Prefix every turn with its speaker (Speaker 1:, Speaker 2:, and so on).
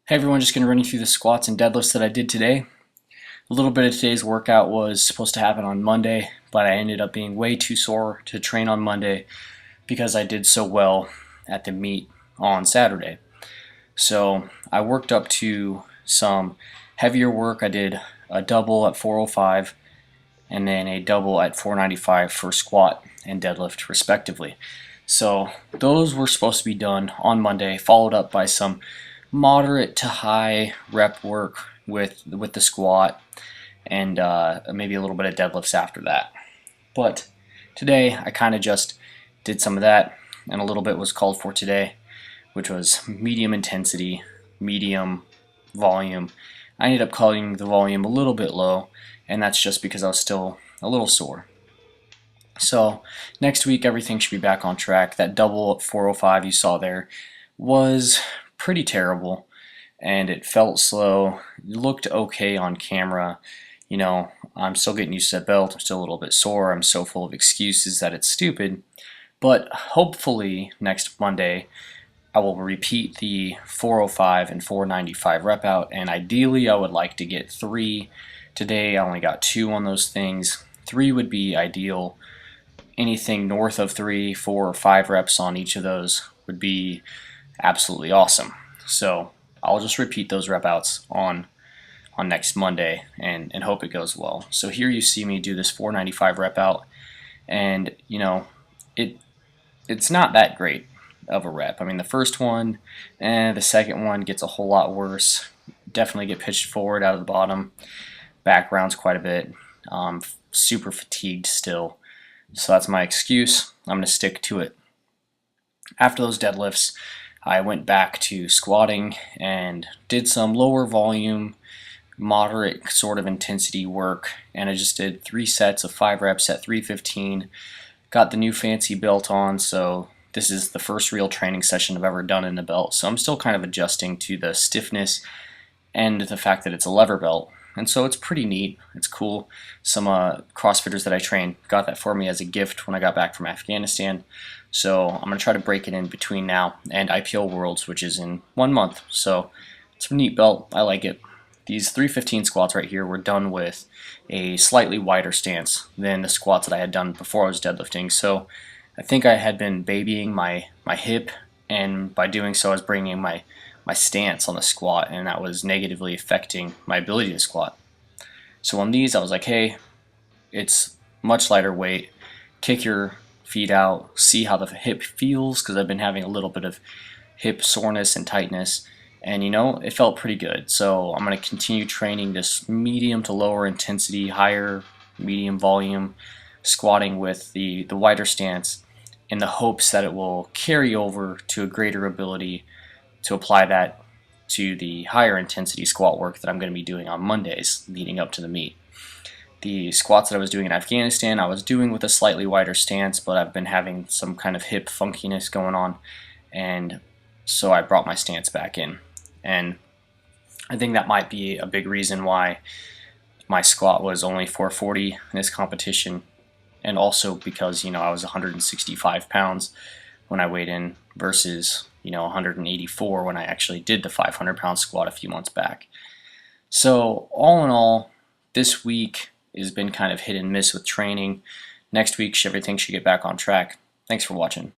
Speaker 1: Hey everyone, just going to run you through the squats and deadlifts that I did today. A little bit of today's workout was supposed to happen on Monday, but I ended up being way too sore to train on Monday because I did so well at the meet on Saturday. So I worked up to some heavier work. I did a double at 405 and then a double at 495 for squat and deadlift respectively. So those were supposed to be done on Monday, followed up by some moderate to high rep work with the squat and maybe a little bit of deadlifts after that. But today I kind of just did some of that, and a little bit was called for today, which was medium intensity, medium volume. I ended up cutting the volume a little bit low, and that's just because I was still a little sore. So next week everything should be back on track. That double at 405 you saw there was pretty terrible, and it felt slow. It looked okay on camera. You know, I'm still getting used to that belt. I'm still a little bit sore. I'm so full of excuses that it's stupid. But hopefully next Monday I will repeat the 405 and 495 rep out, and ideally I would like to get 3. Today I only got 2 on those things. 3 would be ideal. Anything north of 3, 4, or 5 reps on each of those would be absolutely awesome. So I'll just repeat those rep outs on next Monday and hope it goes well. So here you see me do this 495 rep out, and you know, it's not that great of a rep. I mean, the first one and the second one gets a whole lot worse. Definitely get pitched forward out of the bottom, backgrounds quite a bit. Super fatigued still, so that's my excuse. I'm going to stick to it. After those deadlifts, I went back to squatting and did some lower volume, moderate sort of intensity work, and I just did 3 sets of 5 reps at 315. Got the new fancy belt on, so this is the first real training session I've ever done in the belt, so I'm still kind of adjusting to the stiffness and the fact that it's a lever belt. And so it's pretty neat. It's cool. Some CrossFitters that I train got that for me as a gift when I got back from Afghanistan. So I'm going to try to break it in between now and IPL Worlds, which is in 1 month. So it's a neat belt. I like it. These 315 squats right here were done with a slightly wider stance than the squats that I had done before I was deadlifting. So I think I had been babying my hip, and by doing so I was bringing my stance on the squat, and that was negatively affecting my ability to squat. So on these I was like, hey, it's much lighter weight, kick your feet out, see how the hip feels, because I've been having a little bit of hip soreness and tightness, and you know, it felt pretty good. So I'm going to continue training this medium to lower intensity, higher medium volume squatting with the wider stance, in the hopes that it will carry over to a greater ability to apply that to the higher intensity squat work that I'm going to be doing on Mondays leading up to the meet. The squats that I was doing in Afghanistan, I was doing with a slightly wider stance, but I've been having some kind of hip funkiness going on, and so I brought my stance back in. And I think that might be a big reason why my squat was only 440 in this competition, and also because, you know, I was 165 pounds when I weighed in versus, you know, 184 when I actually did the 500-pound squat a few months back. So all in all, this week has been kind of hit and miss with training. Next week everything should get back on track. Thanks for watching.